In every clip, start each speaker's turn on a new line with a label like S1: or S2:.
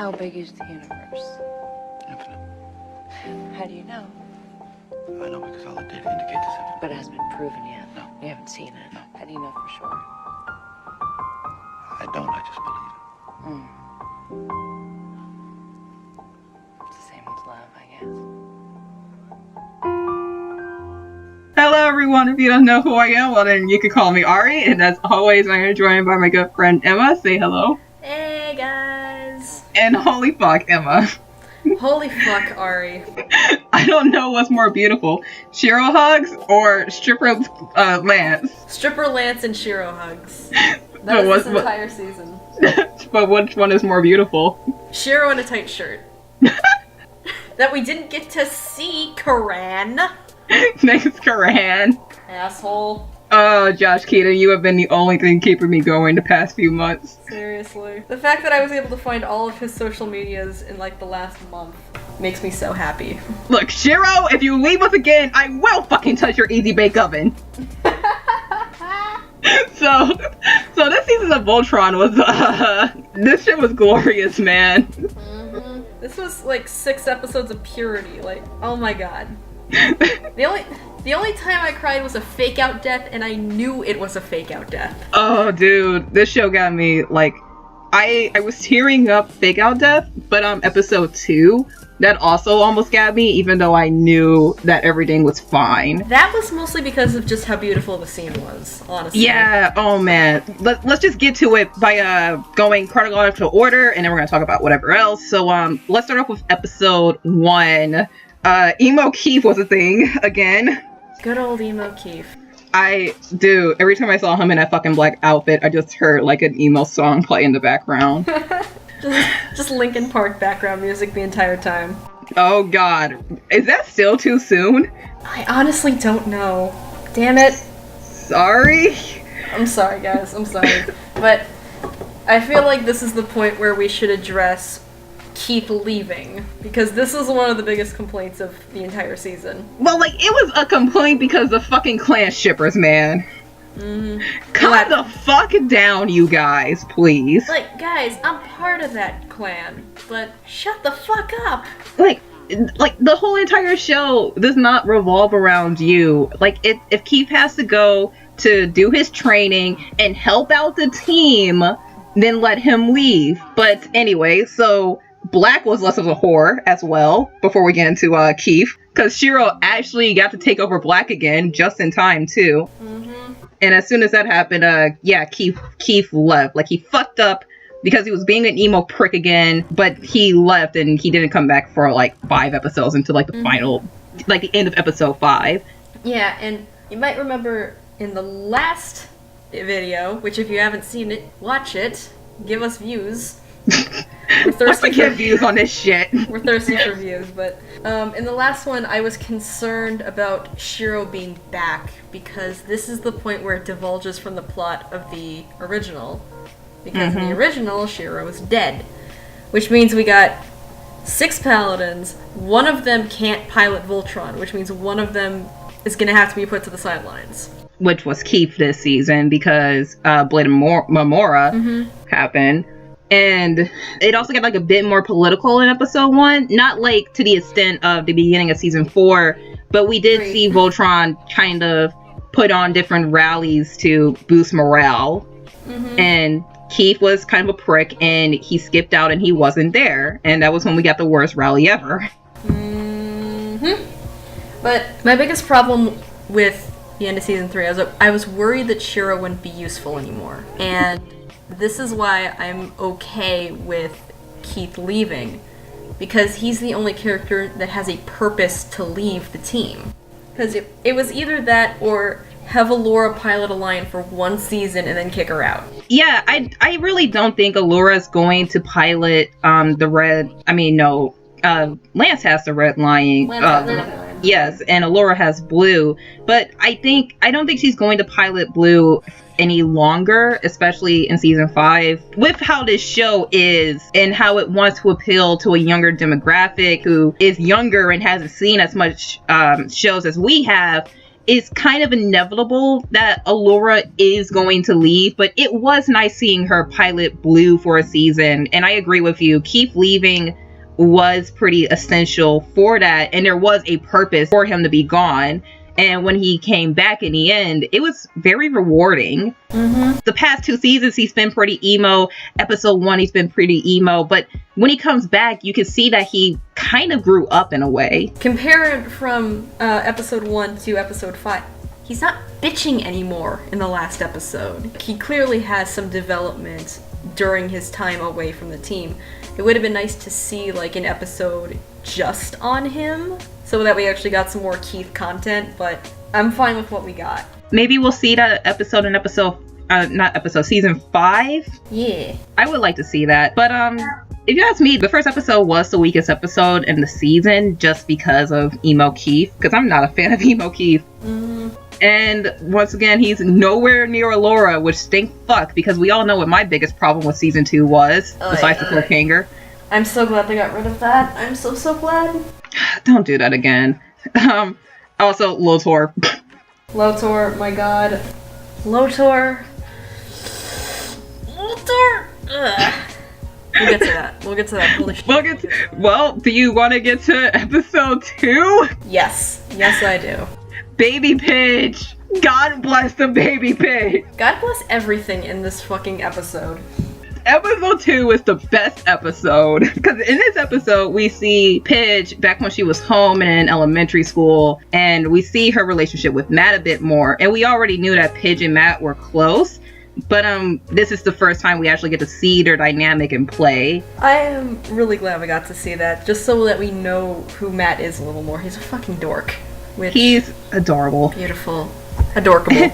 S1: How big is the universe?
S2: Infinite.
S1: How do you know?
S2: I know because all the data indicates it's infinite.
S1: But it hasn't been proven yet.
S2: No.
S1: You haven't seen it.
S2: No.
S1: How do you know for sure?
S2: I don't, I just believe
S1: It's the same with love, I guess.
S3: Hello everyone, if you don't know who I am, well then you can call me Ari, and as always I am joined by my good friend Emma. Say hello.
S4: Hey guys!
S3: And holy fuck, Emma.
S4: Holy fuck, Ari.
S3: I don't know what's more beautiful, Shiro hugs or stripper Lance.
S4: Stripper Lance and Shiro hugs. That was this entire season.
S3: But which one is more beautiful?
S4: Shiro in a tight shirt. That we didn't get to see, Karan.
S3: Thanks, Karan.
S4: Asshole.
S3: Oh, Josh Keaton, you have been the only thing keeping me going the past few months.
S4: Seriously. The fact that I was able to find all of his social medias in like the last month makes me so happy.
S3: Look, Shiro, if you leave us again, I will fucking touch your easy bake oven. So this season of Voltron was, this shit was glorious, man.
S4: Mm-hmm. This was like 6 episodes of purity, like, oh my god. The only time I cried was a fake out death, and I knew it was a fake out death.
S3: Oh, dude, this show got me, like, I was tearing up fake out death, but episode 2, that also almost got me, even though I knew that everything was fine.
S4: That was mostly because of just how beautiful the scene was, honestly.
S3: Yeah, oh man. Let's just get to it by going chronological order, and then we're gonna talk about whatever else. So let's start off with episode 1. Emo Keith was a thing again.
S4: Good old Emo Keith.
S3: Dude, every time I saw him in that fucking black outfit, I just heard like an emo song play in the background.
S4: just Linkin Park background music the entire time.
S3: Oh god. Is that still too soon?
S4: I honestly don't know. Damn it.
S3: Sorry?
S4: I'm sorry, guys. I'm sorry. But I feel like this is the point where we should address Keith leaving, because this is one of the biggest complaints of the entire season.
S3: Well, like, it was a complaint because of fucking clan shippers, man.
S4: Mm-hmm.
S3: Calm the fuck down, you guys, please.
S4: Like, guys, I'm part of that clan, but shut the fuck up.
S3: Like the whole entire show does not revolve around you. Like, if Keith has to go to do his training and help out the team, then let him leave. But anyway, so Black was less of a whore as well, before we get into Keith, because Shiro actually got to take over Black again just in time too.
S4: Mm-hmm.
S3: And as soon as that happened, Keith left. Like, he fucked up because he was being an emo prick again, but he left and he didn't come back for like 5 episodes until like the final, like the end of episode 5.
S4: Yeah, and you might remember in the last video, which if you haven't seen it, watch it, give us views. We're thirsty
S3: for views on this shit.
S4: We're thirsty for views, but in the last one, I was concerned about Shiro being back, because this is the point where it divulges from the plot of the original. Because in the original, Shiro is dead. Which means we got 6 paladins, one of them can't pilot Voltron, which means one of them is gonna have to be put to the sidelines. Which
S3: was Keith this season, because Blade of Mamora happened. And it also got like a bit more political in episode 1. Not like to the extent of the beginning of season 4, but we did see Voltron kind of put on different rallies to boost morale. And Keith was kind of a prick, and he skipped out and he wasn't there. And that was when we got the worst rally ever.
S4: But my biggest problem with the end of season 3, I was worried that Shiro wouldn't be useful anymore. And this is why I'm okay with Keith leaving, because he's the only character that has a purpose to leave the team. Because it was either that or have Allura pilot a line for 1 season and then kick her out.
S3: Yeah, I really don't think Allura's going to pilot the red. I mean, no, Lance has the red line. Yes, and Allura has blue, but I don't think she's going to pilot blue any longer, especially in season 5. With how this show is and how it wants to appeal to a younger demographic who is younger and hasn't seen as much shows as we have, it's kind of inevitable that Allura is going to leave, but it was nice seeing her pilot Blue for a season. And I agree with you. Keith leaving was pretty essential for that. And there was a purpose for him to be gone. And when he came back in the end, it was very rewarding. The past 2 seasons, he's been pretty emo. Episode 1, he's been pretty emo. But when he comes back, you can see that he kind of grew up in a way.
S4: Compare it from episode 1 to episode 5. He's not bitching anymore in the last episode. He clearly has some development during his time away from the team. It would have been nice to see like an episode just on him, so that we actually got some more Keith content, but I'm fine with what we got.
S3: Maybe we'll see that episode in season 5.
S4: Yeah.
S3: I would like to see that. But if you ask me, the first episode was the weakest episode in the season just because of emo Keith, because I'm not a fan of emo Keith. And once again, he's nowhere near Allura, which stink fuck, because we all know what my biggest problem with season 2 was, besides the cliffhanger.
S4: I'm so glad they got rid of that. I'm so glad.
S3: Don't do that again. Also, Lotor.
S4: Lotor, my god. Lotor. Ugh. We'll get to that. Holy shit.
S3: Well, do you want to get to episode 2?
S4: Yes. Yes, I do.
S3: Baby Pidge. God bless the baby pig.
S4: God bless everything in this fucking episode.
S3: Episode 2 is the best episode, because in this episode we see Pidge back when she was home and in elementary school, and we see her relationship with Matt a bit more, and we already knew that Pidge and Matt were close, but this is the first time we actually get to see their dynamic in play.
S4: I am really glad we got to see that, just so that we know who Matt is a little more. He's a fucking dork.
S3: He's adorable.
S4: Beautiful. Adorkable.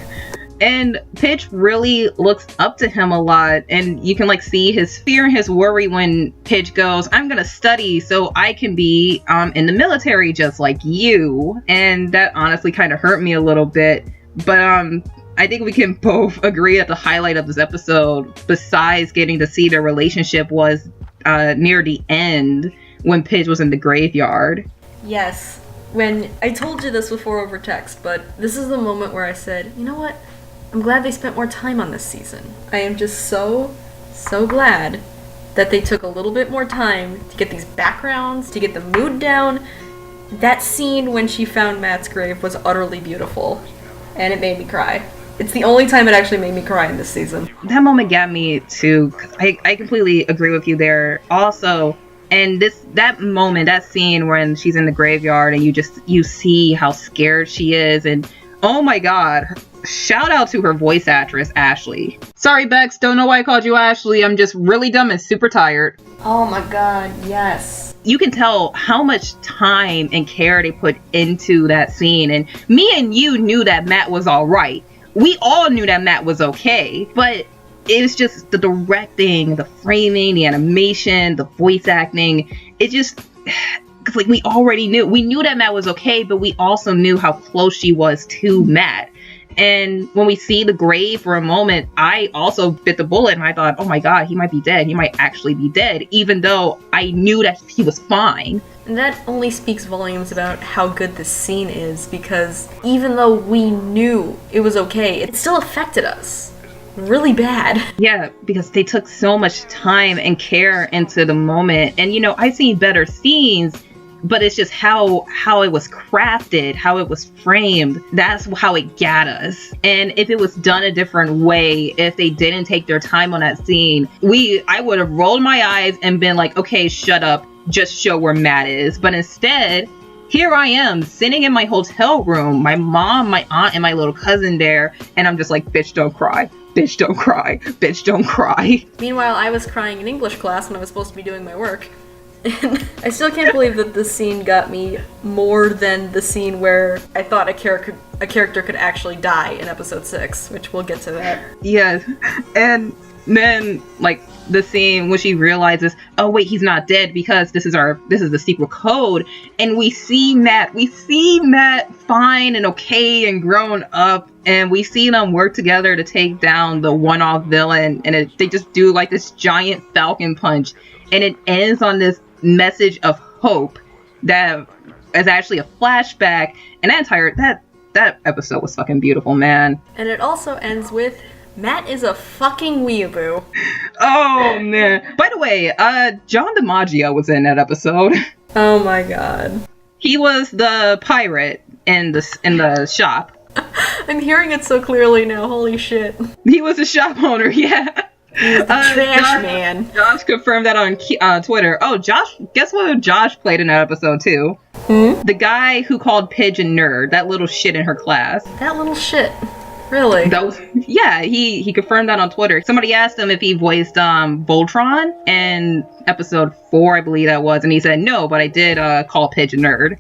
S3: And Pidge really looks up to him a lot, and you can like see his fear and his worry when Pidge goes, I'm gonna study so I can be in the military just like you. And that honestly kind of hurt me a little bit, but I think we can both agree that the highlight of this episode, besides getting to see their relationship, was near the end when Pidge was in the graveyard.
S4: Yes. When I told you this before over text, but this is the moment where I said, you know what? I'm glad they spent more time on this season. I am just so glad that they took a little bit more time to get these backgrounds, to get the mood down. That scene when she found Matt's grave was utterly beautiful, and it made me cry. It's the only time it actually made me cry in this season.
S3: That moment got me too, because I completely agree with you there. Also, and that moment, that scene when she's in the graveyard and you see how scared she is, and oh my god, shout out to her voice actress, Ashley. Sorry, Bex, don't know why I called you Ashley. I'm just really dumb and super tired.
S4: Oh my god, yes.
S3: You can tell how much time and care they put into that scene, and me and you knew that Matt was alright. We all knew that Matt was okay, but it's just the directing, the framing, the animation, the voice acting. It just, because like we already knew. We knew that Matt was okay, but we also knew how close she was to Matt. And when we see the grave for a moment, I also bit the bullet and I thought, oh my god, he might be dead. He might actually be dead, even though I knew that he was fine.
S4: And that only speaks volumes about how good this scene is, because even though we knew it was okay, it still affected us really bad.
S3: Yeah, because they took so much time and care into the moment. And you know, I've seen better scenes, but it's just how it was crafted, how it was framed. That's how it got us. And if it was done a different way, if they didn't take their time on that scene, I would have rolled my eyes and been like, okay, shut up, just show where Matt is. But instead, here I am sitting in my hotel room, my mom, my aunt, and my little cousin there, and I'm just like, bitch, don't cry. Bitch, don't cry. Bitch, don't cry.
S4: Meanwhile, I was crying in English class when I was supposed to be doing my work. And I still can't believe that this scene got me more than the scene where I thought a character could actually die in episode 6, which we'll get to that.
S3: Yes. And then, like, the scene when she realizes, oh wait, he's not dead because this is the secret code, and we see Matt fine and okay and grown up, and we see them work together to take down the one-off villain, and they just do like this giant falcon punch, and it ends on this message of hope that is actually a flashback, and that that episode was fucking beautiful, man.
S4: And it also ends with Matt is a fucking weeaboo.
S3: Oh man. By the way, John DiMaggio was in that episode.
S4: Oh my god.
S3: He was the pirate in the shop.
S4: I'm hearing it so clearly now. Holy shit.
S3: He was the shop owner, yeah.
S4: He's the trash man.
S3: Josh confirmed that on Twitter. Oh, Josh, guess what Josh played in that episode too? The guy who called Pidge a nerd, that little shit in her class.
S4: That little shit. Really?
S3: That was, yeah, he confirmed that on Twitter. Somebody asked him if he voiced Voltron in episode 4, I believe that was, and he said no, but I did call Pidge a nerd.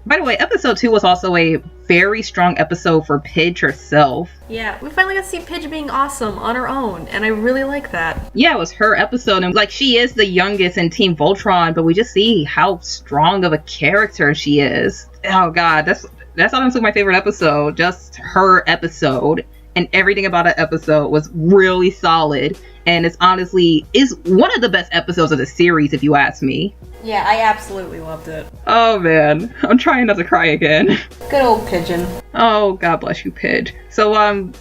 S3: By the way, episode 2 was also a very strong episode for Pidge herself.
S4: Yeah, we finally got to see Pidge being awesome on her own, and I really like that.
S3: Yeah, it was her episode, and like she is the youngest in Team Voltron, but we just see how strong of a character she is. Oh god, that's honestly my favorite episode. Just her episode, and everything about that episode was really solid, and it's honestly is one of the best episodes of the series, if you ask me.
S4: Yeah, I absolutely loved it.
S3: Oh man, I'm trying not to cry again.
S4: Good old Pigeon.
S3: Oh, God bless you, Pidge. So,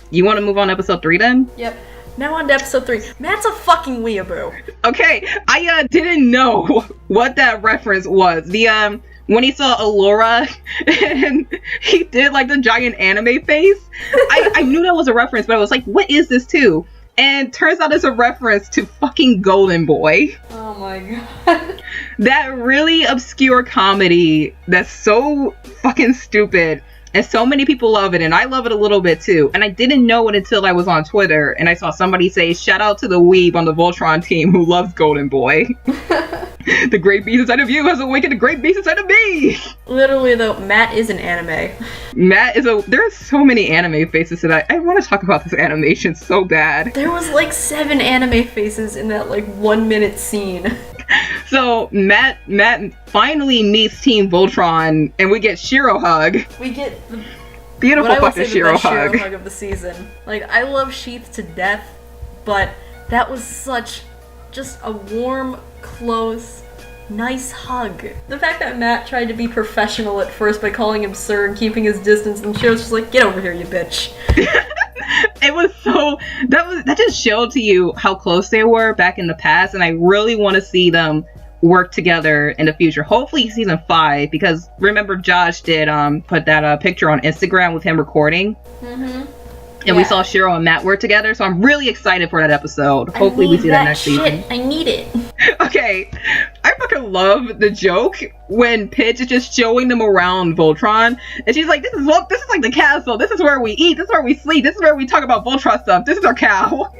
S3: you want to move on to episode 3 then?
S4: Yep. Now on to episode 3. Matt's a fucking weeaboo.
S3: Okay, I didn't know what that reference was. The when he saw Allura and he did like the giant anime face, I knew that was a reference, but I was like, what is this too? And turns out it's a reference to fucking Golden Boy.
S4: Oh my god.
S3: That really obscure comedy that's so fucking stupid. And so many people love it, and I love it a little bit too. And I didn't know it until I was on Twitter, and I saw somebody say, shout out to the weeb on the Voltron team who loves Golden Boy. The great beast inside of you has awakened the great beast inside of me!
S4: Literally though, Matt is an anime.
S3: Matt is there are so many anime faces tonight. I want to talk about this animation so bad.
S4: There was like 7 anime faces in that like 1 minute scene.
S3: So Matt finally meets Team Voltron, and we get Shiro hug.
S4: We get the
S3: beautiful fucking Shiro hug.
S4: Shiro hug of the season. Like, I love Sheath to death, but that was such just a warm, close, nice hug. The fact that Matt tried to be professional at first by calling him sir and keeping his distance, and Shiro's just like, get over here, you bitch.
S3: It was so that just showed to you how close they were back in the past, and I really want to see them work together in the future. Hopefully season 5, because remember Josh did put that picture on Instagram with him recording. And we saw Shiro and Matt work together, so I'm really excited for that episode. Hopefully we see that next season.
S4: I need it.
S3: Okay, I fucking love the joke when Pidge is just showing them around Voltron, and she's like, this is like the castle, this is where we eat, this is where we sleep, this is where we talk about Voltron stuff, this is our cow.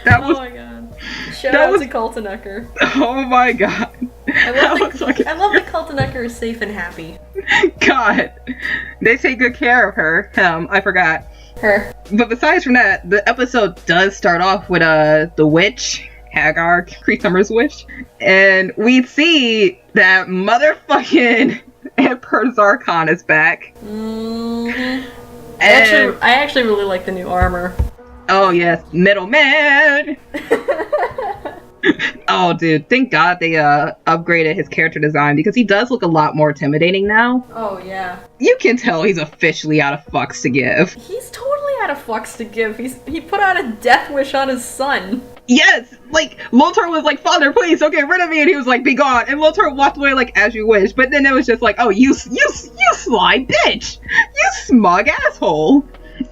S4: Oh my god. Shout out to Kaltenecker.
S3: Oh my god.
S4: I love that Kaltenecker is safe and happy.
S3: God. They take good care of her. I forgot.
S4: Her.
S3: But besides from that, the episode does start off with the witch, Hagar, Cree Summer's witch. And we see that motherfucking Emperor Zarkon is back.
S4: I actually really like the new armor.
S3: Oh yes, Middleman! Oh dude, thank God they upgraded his character design, because he does look a lot more intimidating now.
S4: Oh yeah.
S3: You can tell he's officially out of fucks to give.
S4: He's totally out of fucks to give. He put out a death wish on his son.
S3: Yes! Like, Lothar was like, Father, please, don't get rid of me, and he was like, be gone. And Lothar walked away like, as you wish. But then it was just like, oh, you sly bitch! You smug asshole!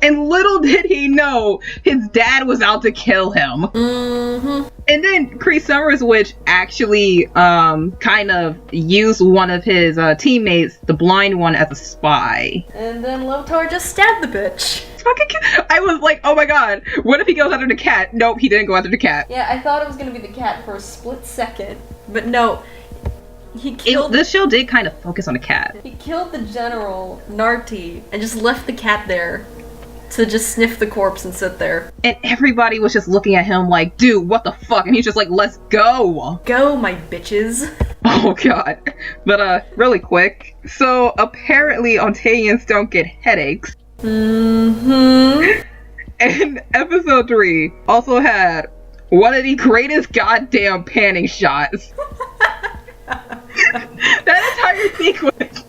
S3: And little did he know his dad was out to kill him. And then Cree Summers Witch actually kind of used one of his teammates, the blind one, as a spy.
S4: And then Lothar just stabbed the bitch.
S3: I was like, oh my god, what if he goes after the cat? Nope, he didn't go after the cat.
S4: Yeah, I thought it was gonna be the cat for a split second. But no. He killed...
S3: This show did kind of focus on the cat.
S4: He killed the general, Narti, and just left the cat there to just sniff the corpse and sit there.
S3: And everybody was just looking at him like, dude, what the fuck? And he's just like, let's go.
S4: Go, my bitches.
S3: Oh god. But really quick. So apparently Ontarians don't get headaches. And episode 3 also had one of the greatest goddamn panning shots. That entire sequence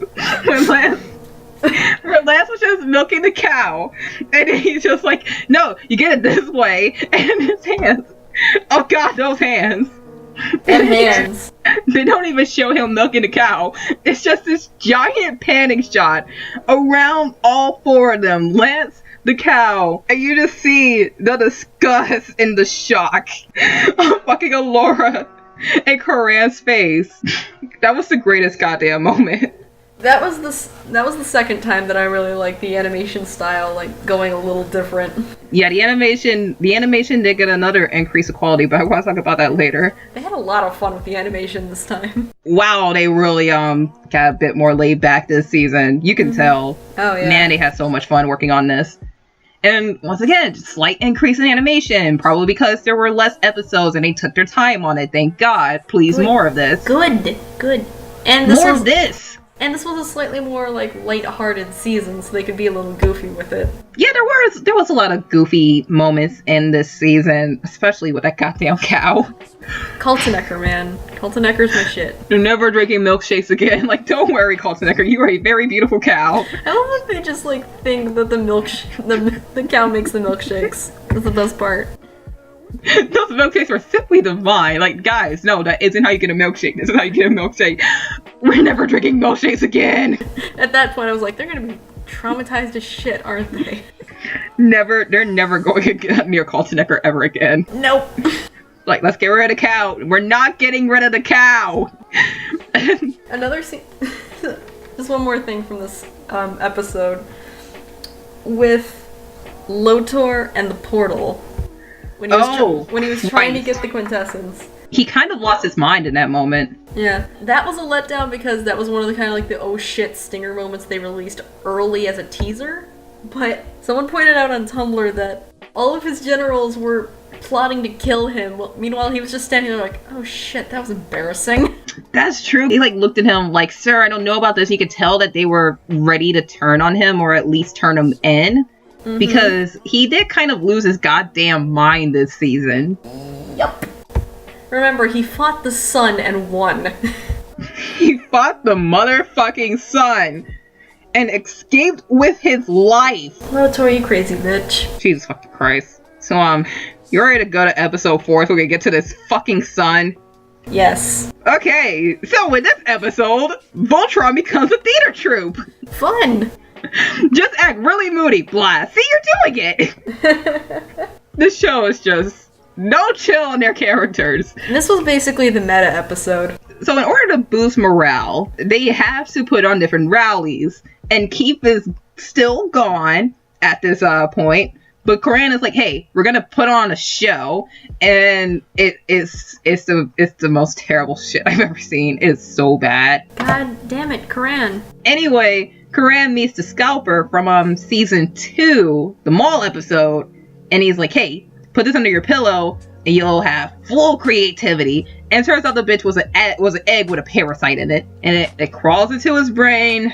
S3: when Lance was just milking the cow, and he's just like, no, you get it this way, and his hands, oh god, those hands.
S4: And hands.
S3: They don't even show him milking the cow. It's just this giant panning shot around all four of them. Lance, the cow, and you just see the disgust and the shock of fucking Allura and Coran's face. That was the greatest goddamn moment.
S4: That was the second time that I really liked the animation style, like going a little different.
S3: Yeah, the animation did get another increase of quality, but I want to talk about that later.
S4: They had a lot of fun with the animation this time.
S3: Wow, they really got a bit more laid back this season. You can tell.
S4: Oh yeah.
S3: Man, they had so much fun working on this. And once again, slight increase in animation, probably because there were less episodes and they took their time on it. Thank God. Please, more of this.
S4: Good. And this
S3: more of this.
S4: And this was a slightly more, like, light-hearted season, so they could be a little goofy with it.
S3: Yeah, there was a lot of goofy moments in this season, especially with that goddamn cow.
S4: Coltonecker, man. Coltonecker's my shit.
S3: You're never drinking milkshakes again. Like, don't worry, Coltonecker, you are a very beautiful cow.
S4: I love that they just, like, think that the cow makes the milkshakes. That's the best part.
S3: Those milkshakes were simply divine. Like, guys, no, that isn't how you get a milkshake. This is how you get a milkshake. We're never drinking milkshakes again.
S4: At that point, I was like, they're gonna be traumatized as shit, aren't they?
S3: They're never going to get near Coltonecker ever again.
S4: Nope.
S3: Like, let's get rid of the cow. We're not getting rid of the cow.
S4: Another scene. Just one more thing from this episode. With Lotor and the portal. When he was trying to get the quintessence.
S3: He kind of lost his mind in that moment.
S4: Yeah. That was a letdown because that was one of the kind of like the oh shit stinger moments they released early as a teaser. But someone pointed out on Tumblr that all of his generals were plotting to kill him. Well, meanwhile, he was just standing there like, oh shit, that was embarrassing.
S3: That's true. He like looked at him like, sir, I don't know about this. You could tell that they were ready to turn on him or at least turn him in. Mm-hmm. Because he did kind of lose his goddamn mind this season.
S4: Yup. Remember, he fought the sun and won.
S3: He fought the motherfucking sun and escaped with his life.
S4: Lotor, you crazy bitch.
S3: Jesus fucking Christ. So, you ready to go to episode 4 so we can get to this fucking sun?
S4: Yes.
S3: Okay, so in this episode, Voltron becomes a theater troupe.
S4: Fun!
S3: Just act really moody, blah. See, you're doing it! This show is just no chill on their characters.
S4: This was basically the meta episode.
S3: So in order to boost morale, they have to put on different rallies. And Keith is still gone at this point. But Coran is like, hey, we're gonna put on a show. And it's the most terrible shit I've ever seen. It's so bad.
S4: God damn it, Coran.
S3: Anyway, Coran meets the Scalper from season 2, the mall episode, and he's like, hey, put this under your pillow and you'll have full creativity. And it turns out the bitch was an egg with a parasite in it. And it crawls into his brain,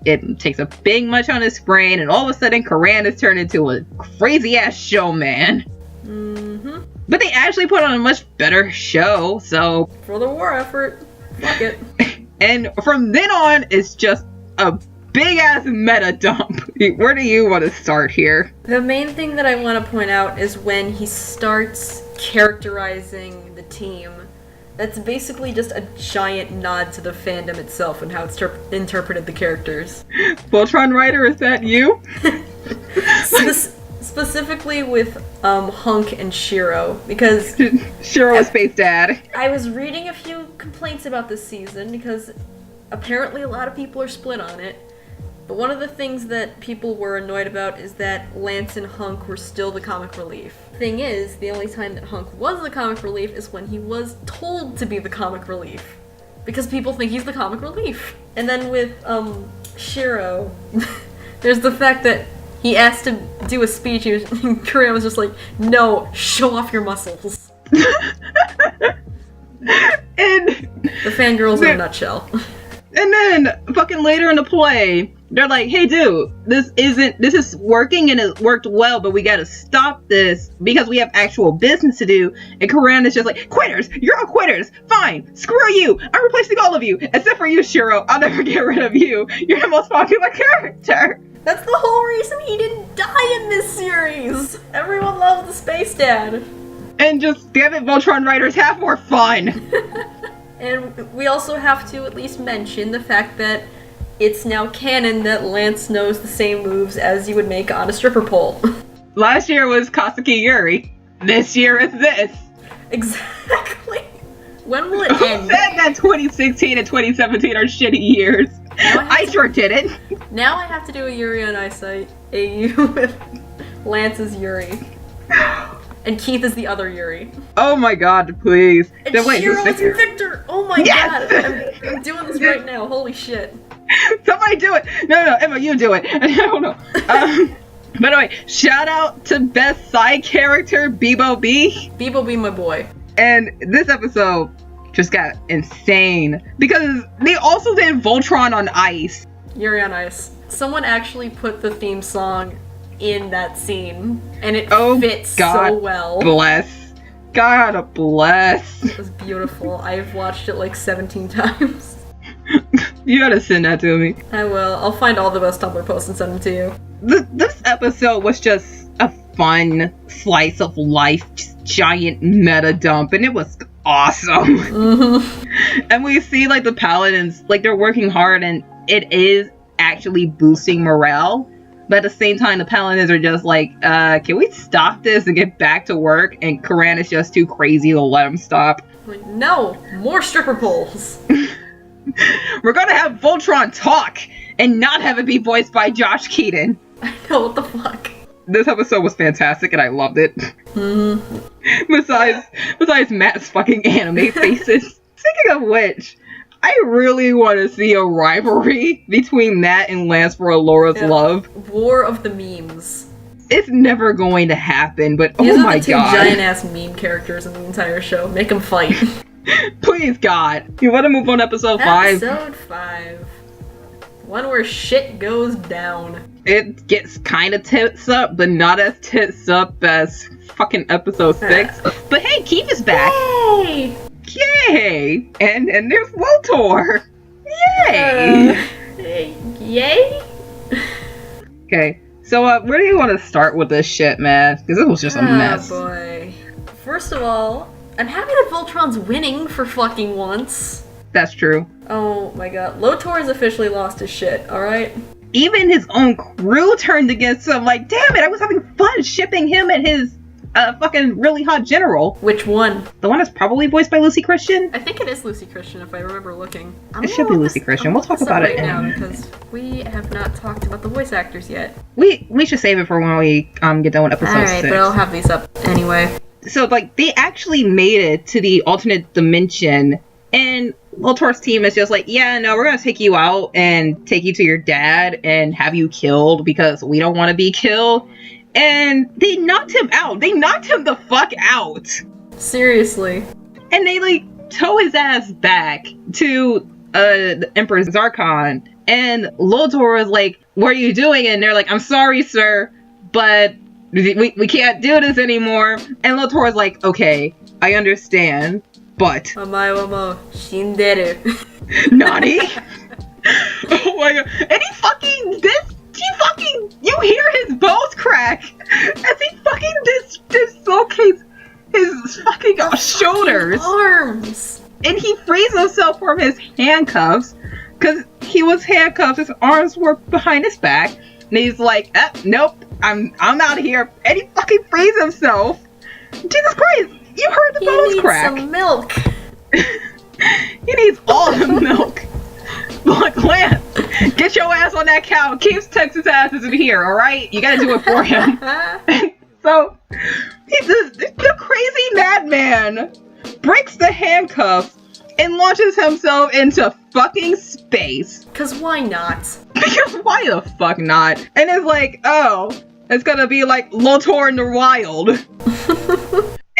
S3: it takes a big munch on his brain, and all of a sudden Coran is turned into a crazy ass showman.
S4: Mm-hmm.
S3: But they actually put on a much better show, so...
S4: For the war effort, fuck it.
S3: And from then on, it's just a big ass meta dump. Where do you want to start here?
S4: The main thing that I want to point out is when he starts characterizing the team. That's basically just a giant nod to the fandom itself and how it's interpreted the characters.
S3: Voltron writer, is that you?
S4: Specifically with Hunk and Shiro, because
S3: Shiro is Space Dad.
S4: I was reading a few complaints about this season because apparently a lot of people are split on it. But one of the things that people were annoyed about is that Lance and Hunk were still the comic relief. Thing is, the only time that Hunk was the comic relief is when he was told to be the comic relief. Because people think he's the comic relief. And then with, Shiro, there's the fact that he asked to do a speech and Korea was just like, no, show off your muscles.
S3: And
S4: the fangirls in a nutshell.
S3: And then, fucking later in the play, They're like, hey dude, this is working and it worked well, but we gotta stop this because we have actual business to do. And Karan is just like, quitters, you're all quitters, fine, screw you, I'm replacing all of you, except for you, Shiro, I'll never get rid of you, you're the most popular character.
S4: That's the whole reason he didn't die in this series. Everyone loved the Space Dad.
S3: And just, damn it, Voltron writers, have more fun.
S4: And we also have to at least mention the fact that it's now canon that Lance knows the same moves as you would make on a stripper pole.
S3: Last year was Kasuki Yuri. This year is this.
S4: Exactly. When will it
S3: Who
S4: end?
S3: said that 2016 and 2017 are shitty years? I sure didn't.
S4: Now I have to do a Yuri on Eyesight. AU with Lance as Yuri. And Keith is the other Yuri.
S3: Oh my god, please.
S4: And
S3: Then wait,
S4: Shiro
S3: who's
S4: is
S3: Victor?
S4: Victor! Oh my
S3: Yes!
S4: god! I'm doing this right now. Holy shit.
S3: Somebody do it! No, Emma, you do it. I don't know. By the way, shout out to best side character, Bebo B.
S4: Bebo be my boy.
S3: And this episode just got insane because they also did Voltron on ice.
S4: Yuri on Ice. Someone actually put the theme song in that scene, and it fits
S3: God
S4: so well.
S3: Bless. God bless.
S4: It was beautiful. I've watched it like 17 times.
S3: You gotta send that to me.
S4: I will. I'll find all the best Tumblr posts and send them to you.
S3: This episode was just a fun slice of life, just giant meta dump, and it was awesome.
S4: Mm-hmm.
S3: And we see like the paladins, like they're working hard, and it is actually boosting morale. But at the same time, the paladins are just like, can we stop this and get back to work? And Karan is just too crazy to let him stop.
S4: Like, no, more stripper poles.
S3: We're gonna have Voltron talk and not have it be voiced by Josh Keaton.
S4: I know, what the fuck.
S3: This episode was fantastic and I loved it.
S4: Mm-hmm.
S3: Besides Matt's fucking anime faces. Speaking of which, I really want to see a rivalry between Matt and Lance for Alora's love.
S4: War of the memes.
S3: It's never going to happen, but
S4: These
S3: oh
S4: are
S3: my
S4: the two
S3: god.
S4: giant ass meme characters in the entire show. Make them fight.
S3: Please, God. You want to move on to episode 5?
S4: Episode 5. One where shit goes down.
S3: It gets kind of tits up, but not as tits up as fucking episode 6. But hey, Keith is back.
S4: Yay!
S3: Yay! And there's Lotor. Yay!
S4: Yay?
S3: Okay, so where do you want to start with this shit, man? Because this was just a mess.
S4: Oh boy. First of all, I'm happy that Voltron's winning for fucking once.
S3: That's true.
S4: Oh my god. Lotor has officially lost his shit, alright?
S3: Even his own crew turned against him. Like, damn it, I was having fun shipping him and his fucking really hot general.
S4: Which one?
S3: The one that's probably voiced by Lucy Christian?
S4: I think it is Lucy Christian if I remember looking.
S3: It should be Lucy Christian. We'll talk about it
S4: right now because we have not talked about the voice actors yet.
S3: We should save it for when we get done with episode 6.
S4: Alright, but I'll have these up anyway.
S3: So, like, they actually made it to the alternate dimension, and Lotor's team is just like, yeah, no, we're gonna take you out and take you to your dad and have you killed because we don't want to be killed. And they knocked him out. They knocked him the fuck out.
S4: Seriously.
S3: And they, like, tow his ass back to the Emperor Zarkon. And Lotor is like, what are you doing? And they're like, I'm sorry, sir, but we can't do this anymore. And Lotor is like, okay, I understand, but...
S4: Omae wa mo shinderu.
S3: Nani? Oh my god. And you hear his bones crack as he fucking dislocates his fucking shoulders.
S4: Arms.
S3: And he frees himself from his handcuffs, because he was handcuffed, his arms were behind his back, and he's like, nope, I'm out of here, and he fucking frees himself. Jesus Christ, you heard the bones crack.
S4: He needs some milk.
S3: He needs all the milk. Look, Lance, get your ass on that cow. Keith's Texas ass isn't here, alright? You gotta do it for him. So, the crazy madman breaks the handcuffs and launches himself into fucking space.
S4: Cause why not?
S3: Because why the fuck not? And it's like, oh, it's gonna be like Lotor in the wild.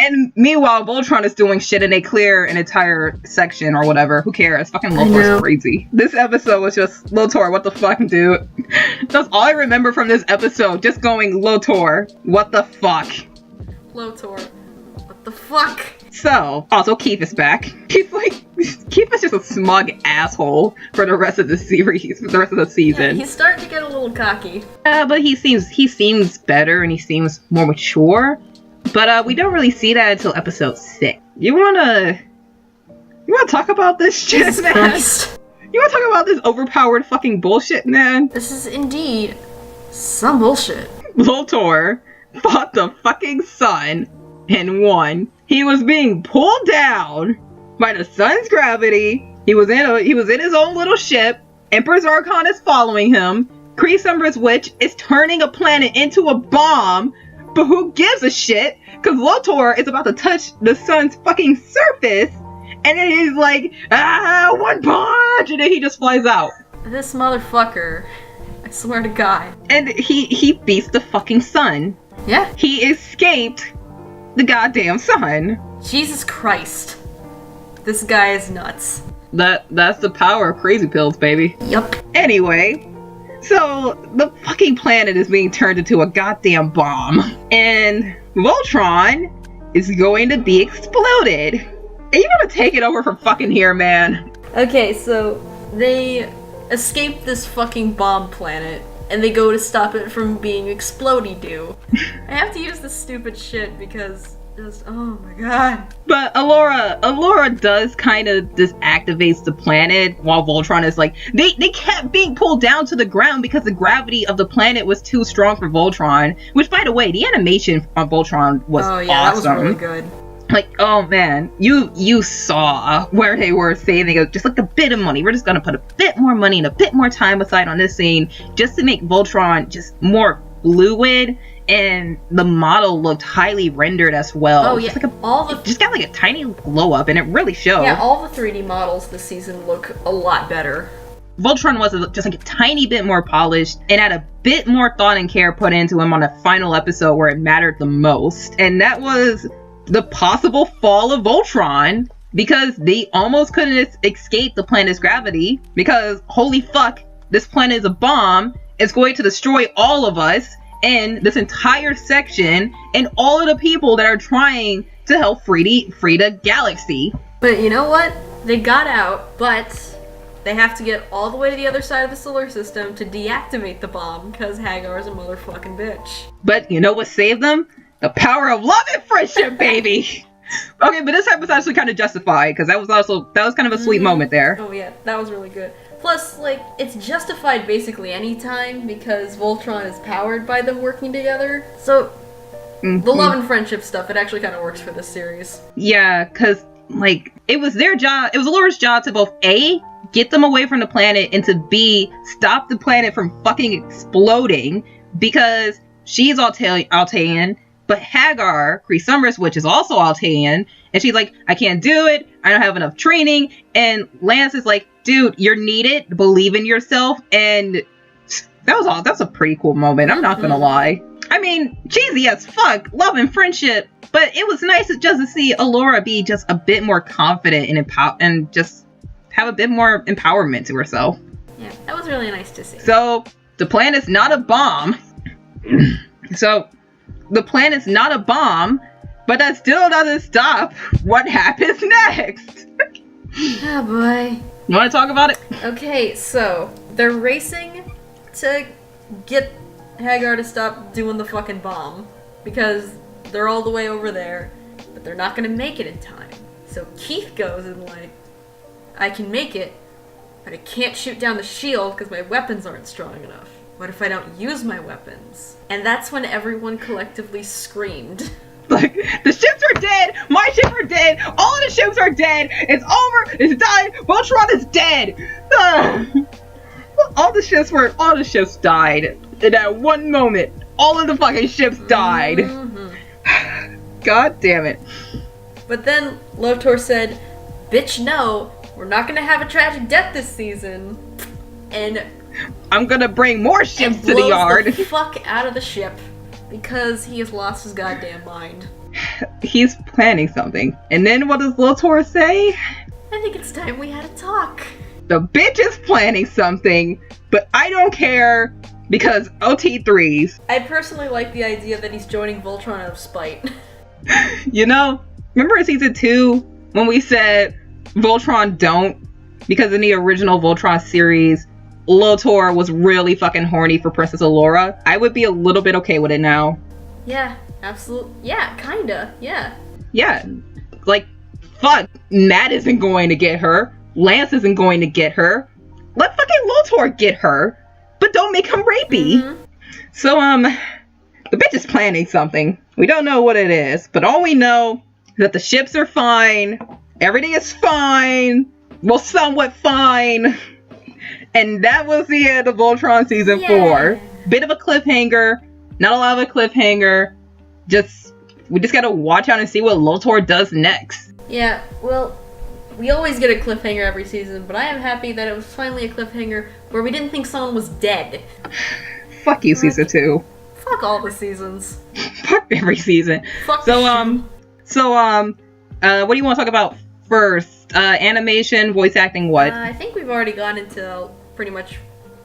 S3: And meanwhile, Voltron is doing shit and they clear an entire section or whatever. Who cares? Fucking Lotor's crazy. This episode was just, Lotor, what the fuck, dude? That's all I remember from this episode. Just going, Lotor, what the fuck?
S4: Lotor, what the fuck?
S3: So, also Keith is back. Keith is just a smug asshole for the rest of the series, for the rest of the season.
S4: Yeah, he's starting to get a little cocky.
S3: But he seems better and he seems more mature. But we don't really see that until episode 6. You wanna talk about this shit,
S4: Jesus
S3: man?
S4: Christ.
S3: You wanna talk about this overpowered fucking bullshit, man?
S4: This is indeed some bullshit.
S3: Voltor fought the fucking sun and won. He was being pulled down by the sun's gravity. He was in his own little ship. Emperor Zarkon is following him. Kree Summer's witch is turning a planet into a bomb. But who gives a shit? Because Lotor is about to touch the sun's fucking surface. And then he's like, one punch! And then he just flies out.
S4: This motherfucker. I swear to God.
S3: And he beats the fucking sun.
S4: Yeah.
S3: He escaped the goddamn sun.
S4: Jesus Christ. This guy is nuts.
S3: That's the power of crazy pills, baby.
S4: Yup.
S3: Anyway, so the fucking planet is being turned into a goddamn bomb. And Voltron is going to be exploded. And you gotta take it over from fucking here, man.
S4: Okay, so they escape this fucking bomb planet. And they go to stop it from being explodey-doo. I have to use this stupid shit because just, oh my god.
S3: But Allura does kind of disactivates the planet while Voltron is like, they kept being pulled down to the ground because the gravity of the planet was too strong for Voltron. Which, by the way, the animation on Voltron was awesome.
S4: That was really good.
S3: Like, oh man, you saw where they were saving just like a bit of money. We're just gonna put a bit more money and a bit more time aside on this scene just to make Voltron just more fluid, and the model looked highly rendered as well.
S4: Oh yeah,
S3: just got like a tiny glow up, and it really showed.
S4: Yeah, all the 3D models this season look a lot better.
S3: Voltron was just like a tiny bit more polished and had a bit more thought and care put into him on the final episode where it mattered the most, and that was the possible fall of Voltron, because they almost couldn't escape the planet's gravity because holy fuck, this planet is a bomb. It's going to destroy all of us and this entire section and all of the people that are trying to help free the galaxy.
S4: But you know what? They got out, but they have to get all the way to the other side of the solar system to deactivate the bomb because Hagar's a motherfucking bitch.
S3: But you know what saved them? The power of love and friendship, baby! Okay, but this episode's actually kind of justified, because that was kind of a sweet moment there.
S4: Oh yeah, that was really good. Plus, like, it's justified basically any time, because Voltron is powered by them working together. So, the love and friendship stuff, it actually kind of works for this series.
S3: Yeah, because, like, it was their job, it was Allura's job to both A, get them away from the planet, and to B, stop the planet from fucking exploding, because she's Altean, but Hagar, Kree Summers, which is also Altean, and she's like, I can't do it, I don't have enough training, and Lance is like, dude, you're needed, believe in yourself, and that's a pretty cool moment, I'm not gonna lie. I mean, cheesy as fuck, love and friendship, but it was nice just to see Allura be just a bit more confident and just have a bit more empowerment to herself.
S4: Yeah, that was really nice to see.
S3: So, the planet's not a bomb. The planet's not a bomb, but that still doesn't stop what happens next.
S4: Oh boy.
S3: You want to talk about it?
S4: Okay, so they're racing to get Hagar to stop doing the fucking bomb because they're all the way over there, but they're not gonna make it in time. So Keith goes and like, I can make it, but I can't shoot down the shield because my weapons aren't strong enough. What if I don't use my weapons? And that's when everyone collectively screamed.
S3: Like, the ships are dead! My ships are dead! All of the ships are dead! It's over! It's done! Voltron is dead! All the ships died. In that one moment, all of the fucking ships died. Mm-hmm. God damn it.
S4: But then Lotor said, bitch no, we're not gonna have a tragic death this season. And
S3: I'm gonna bring more ships to the yard.
S4: The fuck out of the ship because he has lost his goddamn mind.
S3: he's planning something. And then what does Lotor say?
S4: I think it's time we had a talk.
S3: The bitch is planning something, but I don't care because OT3s.
S4: I personally like the idea that he's joining Voltron out of spite.
S3: You know, remember in season 2 when we said Voltron don't? Because in the original Voltron series, Lotor was really fucking horny for Princess Allura. I would be a little bit okay with it now.
S4: Yeah, absolutely. Yeah, kinda. Yeah.
S3: Yeah, like, fuck, Matt isn't going to get her. Lance isn't going to get her. Let fucking Lotor get her, but don't make him rapey.
S4: Mm-hmm.
S3: So, the bitch is planning something. We don't know what it is, but all we know is that the ships are fine. Everything is fine. Well, somewhat fine. And that was the end of Voltron season 4. Bit of a cliffhanger. Not a lot of a cliffhanger. We just gotta watch out and see what Lotor does next.
S4: Yeah, well, we always get a cliffhanger every season, but I am happy that it was finally a cliffhanger where we didn't think someone was dead.
S3: Fuck you, season 2.
S4: Fuck all the seasons.
S3: Fuck every season.
S4: Fuck
S3: what do you want to talk about first? Animation, voice acting, what?
S4: I think we've already gone into pretty much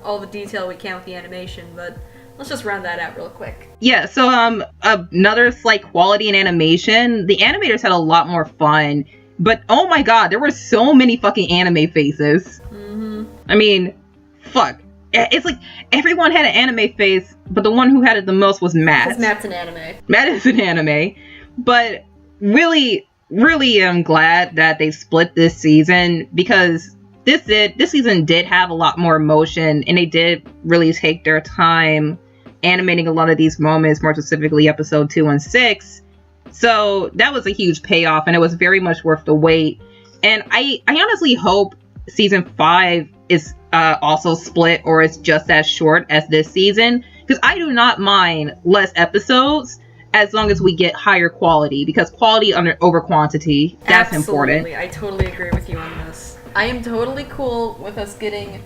S4: all the detail we can with the animation, but let's just round that out real quick.
S3: Yeah, so another slight quality in animation. The animators had a lot more fun, but oh my god, there were so many fucking anime faces.
S4: Mm-hmm.
S3: I mean, fuck. It's like everyone had an anime face, but the one who had it the most was Matt.
S4: Because Matt's an anime.
S3: Matt is an anime. But really am glad that they split this season, because this season did have a lot more emotion, and they did really take their time animating a lot of these moments, more specifically episode 2 and 6. So that was a huge payoff, and it was very much worth the wait. And I honestly hope season 5 is also split, or it's just as short as this season, because I do not mind less episodes as long as we get higher quality, because quality over quantity, that's important.
S4: I totally agree with you on this. I am totally cool with us getting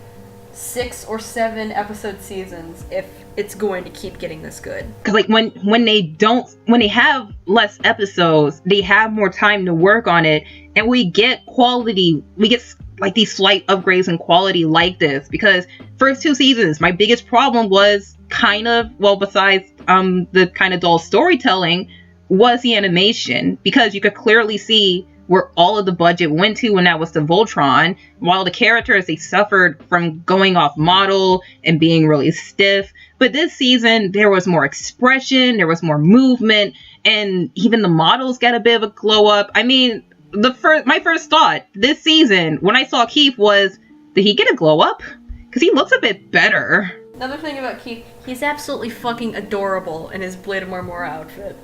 S4: 6 or 7 episode seasons if it's going to keep getting this good.
S3: Because like when they have less episodes, they have more time to work on it, and we get quality. We get like these slight upgrades in quality like this, because first 2 seasons, my biggest problem was besides the kind of dull storytelling, was the animation, because you could clearly see where all of the budget went to, and that was to Voltron, while the characters, they suffered from going off model and being really stiff. But this season, there was more expression, there was more movement, and even the models got a bit of a glow up. I mean, my first thought this season when I saw Keith was, did he get a glow up? Because he looks a bit better.
S4: Another thing about Keith, he's absolutely fucking adorable in his Blade of Marmora outfit.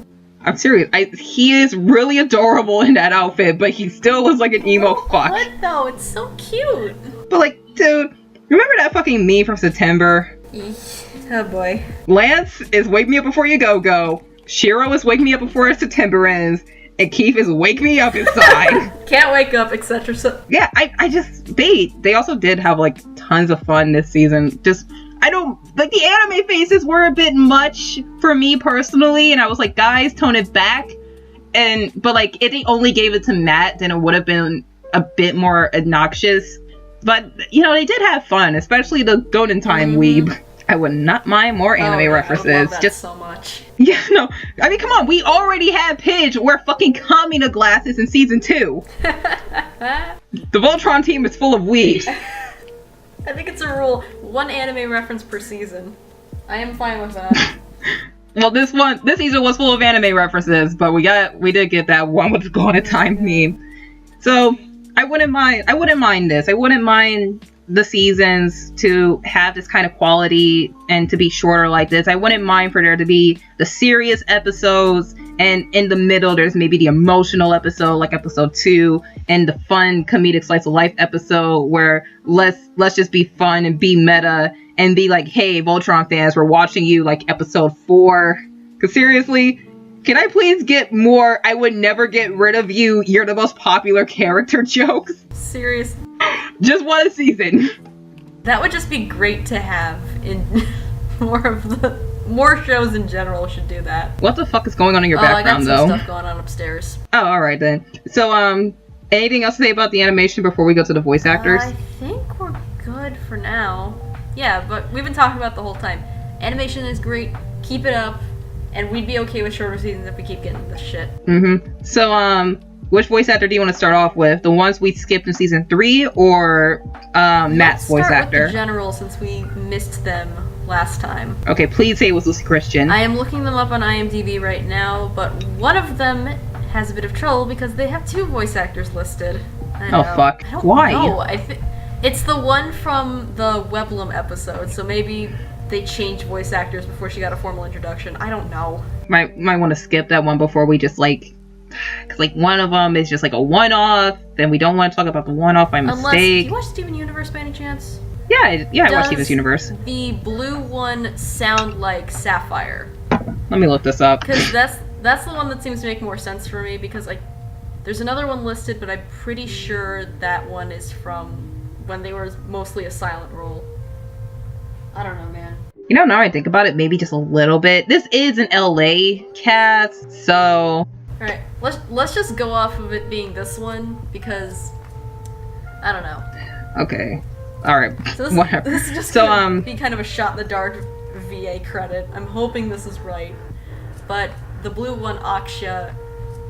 S3: I'm serious. He is really adorable in that outfit, but he still looks like an emo fuck.
S4: What though? It's so cute.
S3: But like, dude, remember that fucking meme from September?
S4: Oh boy.
S3: Lance is wake me up before you go. Shiro is wake me up before September ends. And Keith is wake me up inside.
S4: Can't wake up, etc. So
S3: yeah, they also did have like tons of fun this season. I don't like, the anime faces were a bit much for me personally, and I was like, guys, tone it back. But like, if they only gave it to Matt, then it would have been a bit more obnoxious. But you know, they did have fun, especially the Golden Time weeb. I would not mind more anime references.
S4: I love that so much.
S3: Yeah, no. I mean, come on. We already had Pidge wear fucking Kamina glasses in season 2. The Voltron team is full of weebs.
S4: I think it's a rule. 1 anime reference per season. I am fine with that.
S3: Well, this season was full of anime references, but we did get that one with the Golden Time meme. So I wouldn't mind this. I wouldn't mind the seasons to have this kind of quality and to be shorter like this. I wouldn't mind for there to be the serious episodes, and in the middle there's maybe the emotional episode like episode 2, and the fun comedic slice of life episode where let's just be fun and be meta and be like, hey Voltron fans, we're watching you, like episode 4. Because seriously, can I please get more I would never get rid of you, you're the most popular character jokes?
S4: Serious.
S3: Just 1 season.
S4: That would just be great to have in more of the More shows in general should do that.
S3: What the fuck is going on in your background,
S4: I got some
S3: though?
S4: stuff going on upstairs.
S3: Oh, alright then. So, anything else to say about the animation before we go to the voice actors?
S4: I think we're good for now. Yeah, but we've been talking about the whole time. Animation is great. Keep it up. And we'd be okay with shorter seasons if we keep getting this shit.
S3: Mm-hmm. So, which voice actor do you want to start off with? The ones we skipped in season 3 or Matt's voice actor?
S4: With the general, since we missed them last time.
S3: Okay, please say it was Lucy Christian.
S4: I am looking them up on IMDb right now, but one of them has a bit of trouble because they have 2 voice actors listed.
S3: Oh fuck!
S4: I don't
S3: Why?
S4: know. It's the one from the Weblum episode, so maybe they changed voice actors before she got a formal introduction. I don't know.
S3: Might want to skip that one before we just like, cause like one of them is just like a one-off. Then we don't want to talk about the one-off by mistake.
S4: Do you watch Steven Universe by any chance?
S3: Yeah, I watch Steven's Universe.
S4: The blue one sound like Sapphire?
S3: Let me look this up.
S4: Because that's the one that seems to make more sense for me. Because like, there's another one listed, but I'm pretty sure that one is from when they were mostly a silent role. I don't know, man.
S3: You know, now I think about it, maybe just a little bit. This is an LA cast, so...
S4: Alright, let's just go off of it being this one, because... I don't know.
S3: Okay. Alright,
S4: So
S3: whatever.
S4: This is just
S3: so,
S4: gonna be kind of a shot in the dark VA credit. I'm hoping this is right. But the blue one, Aksha,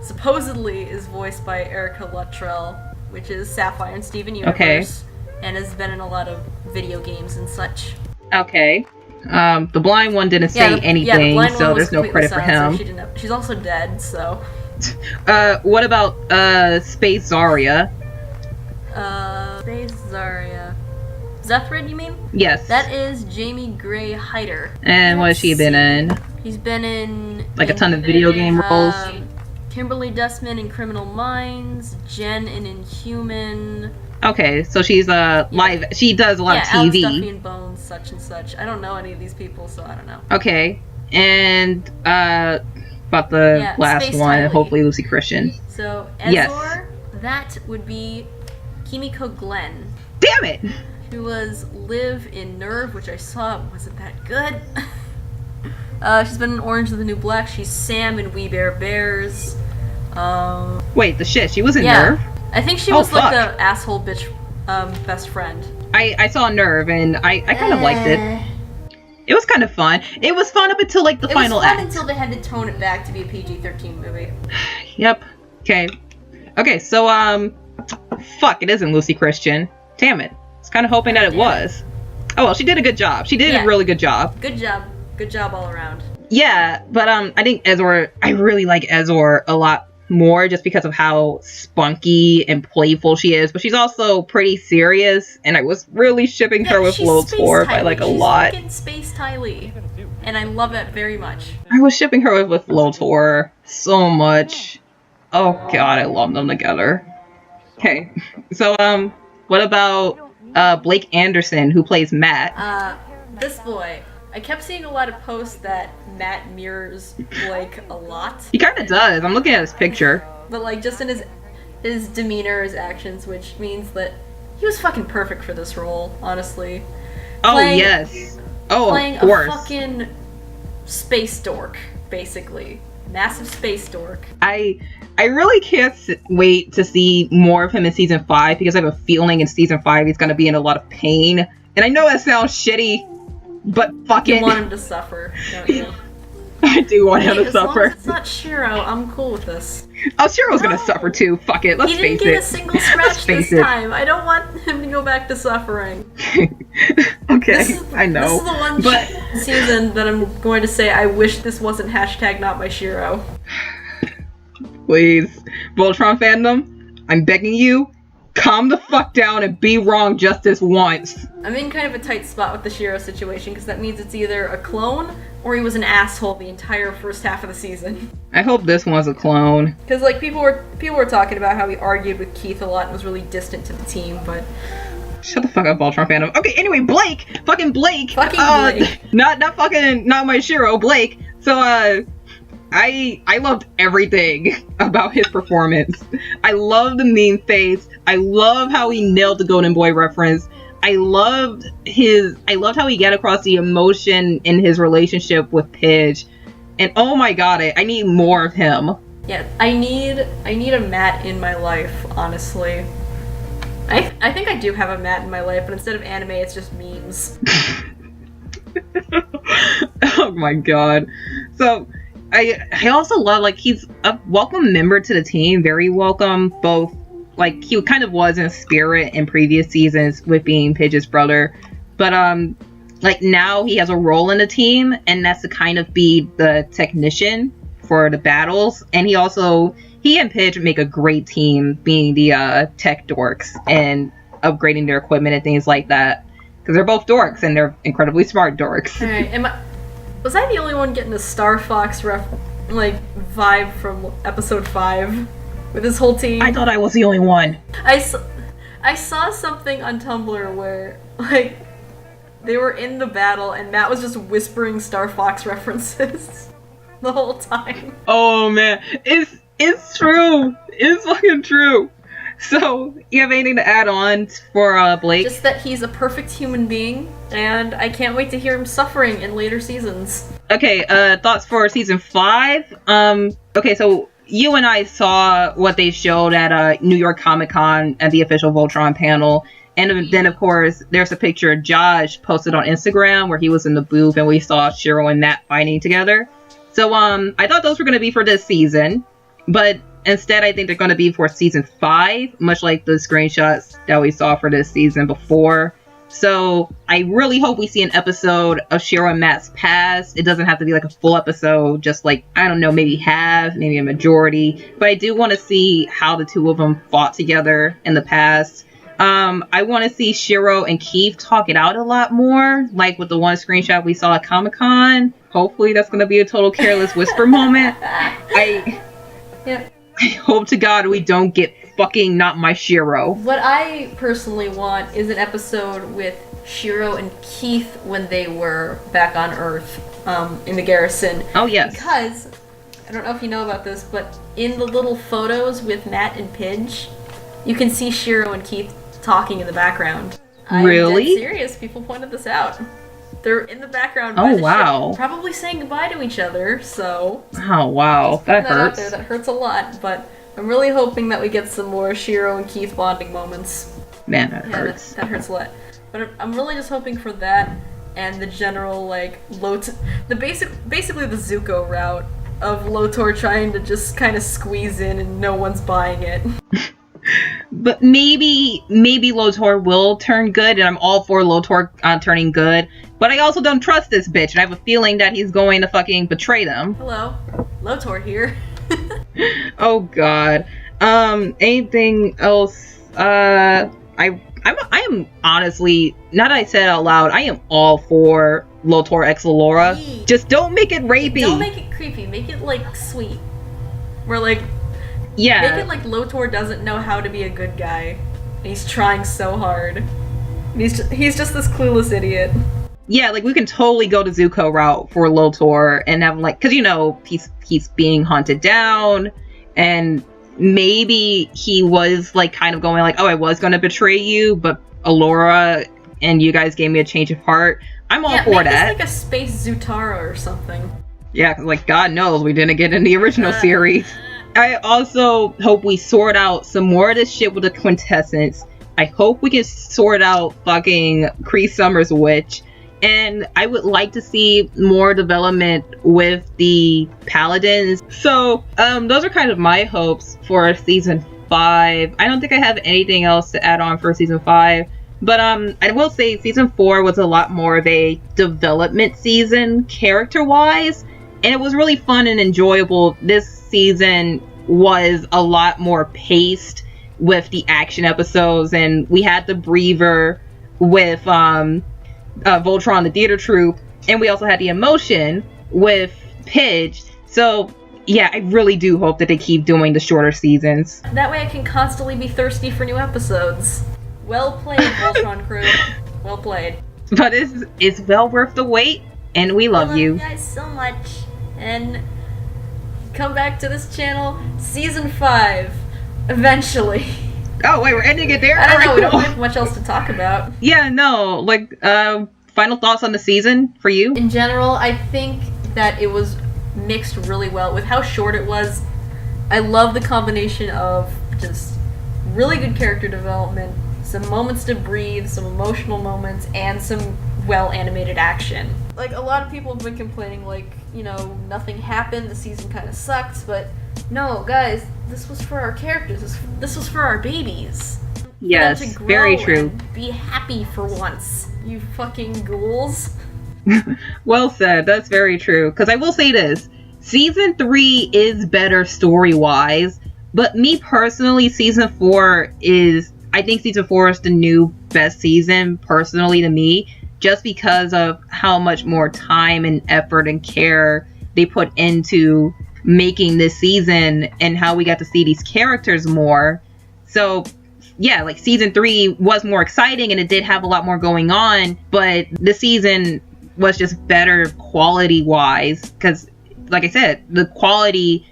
S4: supposedly is voiced by Erica Luttrell, which is Sapphire in Steven Universe, and has been in a lot of video games and such.
S3: Okay. The blind one didn't say anything, so there's no credit for him.
S4: So she's also dead, so...
S3: What about, Space Zarya?
S4: Space Zarya. Zethrid, you mean?
S3: Yes.
S4: That is Jamie Gray Hyder.
S3: And what has she been in?
S4: He's been in...
S3: Like a ton of video game roles?
S4: Kimberly Dustman in Criminal Minds, Jen in Inhuman...
S3: Okay, so she's live. She does a lot of TV.
S4: Alex Duffy and Bones, such and such. I don't know any of these people, so I don't know.
S3: Okay, and about the last
S4: Space
S3: one,
S4: Tylee.
S3: hopefully Lucy Christian.
S4: So Ezor,
S3: Yes.
S4: that would be Kimiko Glenn,
S3: Damn it!
S4: who was Liv in Nerve, which I saw wasn't that good. She's been in Orange is the New Black. She's Sam in We Bare Bears.
S3: Wait, the shit. She was in
S4: Yeah.
S3: Nerve.
S4: I think she
S3: Oh,
S4: was like
S3: fuck.
S4: the asshole bitch best friend.
S3: I saw Nerve, and I kind of liked it. It was kind of fun. It was fun up until like the final
S4: It was fun
S3: act.
S4: until they had to tone it back to be a PG-13 movie.
S3: Yep. Okay. So fuck. It isn't Lucy Christian. Damn it. I was kind of hoping that it was. Oh well, she did a good job. She did a really good job.
S4: Good job all around.
S3: Yeah, but I think Ezor. I really like Ezor a lot more just because of how spunky and playful she is, but she's also pretty serious, and I was really shipping her with Lotor by like a lot.
S4: She's Space Tylee, and I love it very much.
S3: I was shipping her with Lotor so much. Oh god, I love them together. Okay, so what about Blake Anderson, who plays Matt?
S4: This boy. I kept seeing a lot of posts that Matt mirrors Blake a lot.
S3: He kind of does. I'm looking at his picture.
S4: But like just in his demeanor, his actions, which means that he was fucking perfect for this role, honestly.
S3: Yes. Oh,
S4: playing
S3: of course.
S4: a fucking space dork, basically. Massive space dork.
S3: I really can't wait to see more of him in season 5 because I have a feeling in season 5 he's going to be in a lot of pain. And I know that sounds shitty, but fucking...
S4: You want him to suffer, don't you?
S3: I do want him to suffer.
S4: As long as it's not Shiro, I'm cool with this.
S3: Oh, Shiro's gonna suffer too. Fuck it. Let's face it.
S4: He didn't get a single scratch this time. I don't want him to go back to suffering.
S3: Okay, I know.
S4: This is the one season that I'm going to say I wish this wasn't hashtag not my Shiro.
S3: Please. Voltron fandom, I'm begging you, calm the fuck down and be wrong just this once.
S4: I'm in kind of a tight spot with the Shiro situation because that means it's either a clone or he was an asshole the entire first half of the season.
S3: I hope this one's a clone.
S4: Because like people were talking about how he argued with Keith a lot and was really distant to the team, but
S3: shut the fuck up, Voltron fandom. Okay, anyway, Blake, fucking Blake,
S4: Blake.
S3: not my Shiro, Blake. So I loved everything about his performance. I love the mean face. I love how he nailed the Golden Boy reference. I loved how he got across the emotion in his relationship with Pidge. And oh my god, I need more of him.
S4: Yeah, I need a Matt in my life, honestly. I think I do have a Matt in my life, but instead of anime, it's just memes.
S3: Oh my god. So I also love, like, he's a welcome member to the team, very welcome, both, like, he kind of was in spirit in previous seasons with being Pidge's brother, but like, now he has a role in the team, and that's to kind of be the technician for the battles, and he and Pidge make a great team, being the tech dorks and upgrading their equipment and things like that, because they're both dorks, and they're incredibly smart dorks.
S4: Alright, was I the only one getting a Star Fox vibe from episode 5 with this whole team?
S3: I thought I was the only one.
S4: I saw something on Tumblr where, like, they were in the battle and Matt was just whispering Star Fox references the whole time.
S3: Oh man, it's true. It's fucking true. So, you have anything to add on for Blake?
S4: Just that he's a perfect human being, and I can't wait to hear him suffering in later seasons.
S3: Okay, thoughts for season 5? Okay, so you and I saw what they showed at New York Comic Con at the official Voltron panel, and then of course there's a picture Josh posted on Instagram where he was in the booth and we saw Shiro and Matt fighting together. So I thought those were going to be for this season, but instead I think they're going to be for season 5, much like the screenshots that we saw for this season before. So I really hope we see an episode of Shiro and Matt's past. It doesn't have to be like a full episode, just like, I don't know, maybe half, maybe a majority. But I do want to see how the two of them fought together in the past. I want to see Shiro and Keith talk it out a lot more, like with the one screenshot we saw at Comic-Con. Hopefully that's going to be a total careless whisper moment. I hope to God we don't get fucking Not My Shiro.
S4: What I personally want is an episode with Shiro and Keith when they were back on Earth, in the garrison.
S3: Oh, yes.
S4: Because, I don't know if you know about this, but in the little photos with Matt and Pidge, you can see Shiro and Keith talking in the background.
S3: Really?
S4: I'm dead serious. People pointed this out. They're in the background by the ship, probably saying goodbye to each other, so...
S3: Oh, wow. That hurts.
S4: That hurts a lot, but I'm really hoping that we get some more Shiro and Keith bonding moments.
S3: Man, that hurts.
S4: That hurts a lot. But I'm really just hoping for that, and the general, like, basically the Zuko route of Lotor trying to just kind of squeeze in and no one's buying it.
S3: But maybe Lotor will turn good, and I'm all for Lotor turning good. But I also don't trust this bitch, and I have a feeling that he's going to fucking betray them.
S4: Hello, Lotor here.
S3: Oh god. Anything else? I am honestly, now that I said it out loud, I am all for Lotor x Allura. Just don't make it rapey.
S4: Don't make it creepy. Make it like sweet. We're like.
S3: Yeah.
S4: Make it like Lotor doesn't know how to be a good guy. And he's trying so hard. He's just this clueless idiot.
S3: Yeah, like we can totally go to Zuko route for Lotor and have like, cause you know, he's being hunted down, and maybe he was like kind of going like, oh, I was gonna betray you, but Allura and you guys gave me a change of heart. I'm all for that.
S4: It's like a space Zutara or something.
S3: Yeah, cause like God knows we didn't get in the original series. I also hope we sort out some more of this shit with the quintessence. I hope we can sort out fucking Cree Summers' witch. And I would like to see more development with the paladins. So, those are kind of my hopes for season 5. I don't think I have anything else to add on for season 5. But, I will say season 4 was a lot more of a development season, character-wise. And it was really fun and enjoyable. This season was a lot more paced with the action episodes, and we had the breather with Voltron the theater troupe, and we also had the emotion with Pidge. So yeah, I really do hope that they keep doing the shorter seasons.
S4: That way I can constantly be thirsty for new episodes. Well played, Voltron crew. Well played.
S3: But it's well worth the wait, and we love you.
S4: I love you guys so much. And come back to this channel, season 5, eventually.
S3: Oh wait, we're ending it there.
S4: I don't
S3: All
S4: know.
S3: right,
S4: We don't
S3: cool.
S4: have much else to talk about.
S3: Yeah, no. Like, final thoughts on the season for you?
S4: In general, I think that it was mixed really well with how short it was. I love the combination of just really good character development, some moments to breathe, some emotional moments, and some well-animated action. Like, a lot of people have been complaining, like, you know, nothing happened, the season kind of sucks, but no, guys, this was for our characters, this was for our babies.
S3: Yes,
S4: For them to grow
S3: very true.
S4: and be happy for once, you fucking ghouls.
S3: Well said. That's very true. Because I will say this. Season 3 is better story-wise. But me personally, Season 4 is... I think Season 4 is the new best season, personally, to me. Just because of how much more time and effort and care they put into making this season. And how we got to see these characters more. So... yeah, like Season 3 was more exciting and it did have a lot more going on, but the season was just better quality-wise, because, like I said, the quality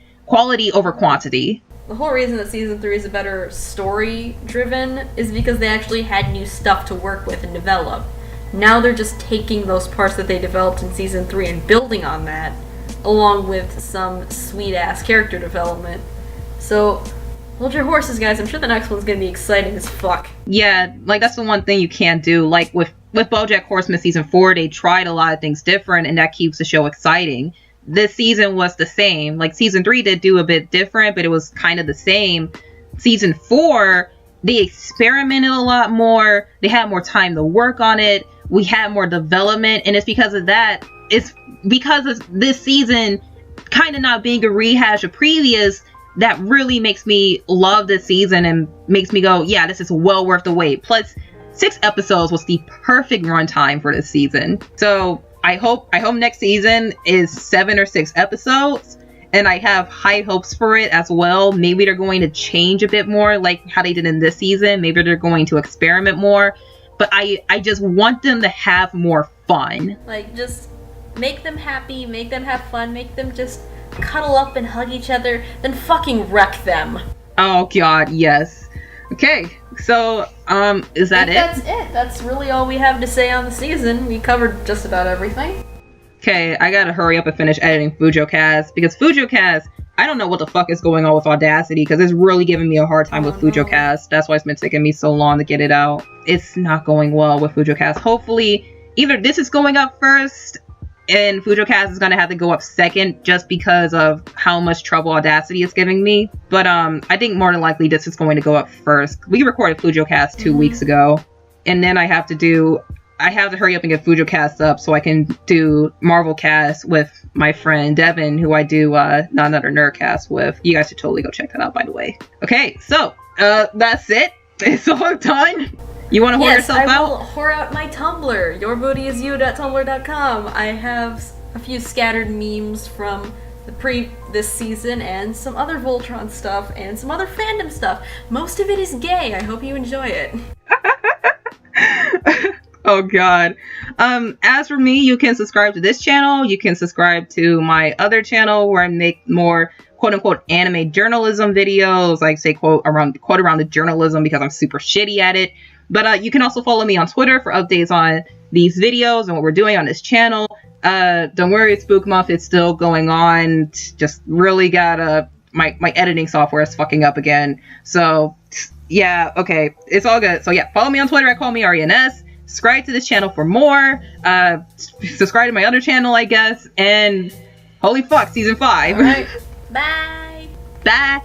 S3: over quantity.
S4: The whole reason that Season 3 is a better story-driven is because they actually had new stuff to work with and develop. Now they're just taking those parts that they developed in Season 3 and building on that, along with some sweet-ass character development. So... hold your horses, guys. I'm sure the next one's gonna be exciting as fuck.
S3: Yeah, like, that's the one thing you can't do. Like, with BoJack Horseman Season 4, they tried a lot of things different, and that keeps the show exciting. This season was the same. Like, Season 3 did do a bit different, but it was kind of the same. Season 4, they experimented a lot more. They had more time to work on it. We had more development, and it's because of that. It's because of this season kind of not being a rehash of previous that really makes me love this season and makes me go, yeah, this is well worth the wait. Plus, 6 episodes was the perfect runtime for this season. So I hope next season is 7 or 6 episodes, and I have high hopes for it as well. Maybe they're going to change a bit more, like how they did in this season. Maybe they're going to experiment more. But I just want them to have more fun.
S4: Like, just make them happy, make them have fun, make them just cuddle up and hug each other, then fucking wreck them.
S3: Oh god, yes. Okay, so is that it?
S4: That's it. That's really all we have to say on the season. We covered just about everything.
S3: Okay, I gotta hurry up and finish editing FujoCast, because FujoCast, I don't know what the fuck is going on with Audacity, because it's really giving me a hard time with FujoCast. That's why it's been taking me so long to get it out. It's not going well with FujoCast. Hopefully, either this is going up first, and FujoCast is gonna have to go up second just because of how much trouble Audacity is giving me. But I think more than likely this is going to go up first. We recorded FujoCast 2 weeks ago, and then I have to hurry up and get FujoCast up so I can do Marvelcast with my friend Devin, who I do Not Another Nerdcast with. You guys should totally go check that out, by the way. Okay, so that's it. It's all done. You want to whore yourself out?
S4: Yes, I will whore out my Tumblr, yourbootyisYou.tumblr.com. I have a few scattered memes from this season and some other Voltron stuff and some other fandom stuff. Most of it is gay. I hope you enjoy it.
S3: Oh god. As for me, you can subscribe to this channel. You can subscribe to my other channel where I make more quote-unquote anime journalism videos. Like, say quote around the journalism because I'm super shitty at it. But you can also follow me on Twitter for updates on these videos and what we're doing on this channel. Don't worry, Spook Month is still going on. Just really gotta... My editing software is fucking up again. So, yeah, okay. It's all good. So, yeah, follow me on Twitter at CallMeRENS. Subscribe to this channel for more. Subscribe to my other channel, I guess. And holy fuck, Season 5.
S4: All right. Bye.
S3: Bye.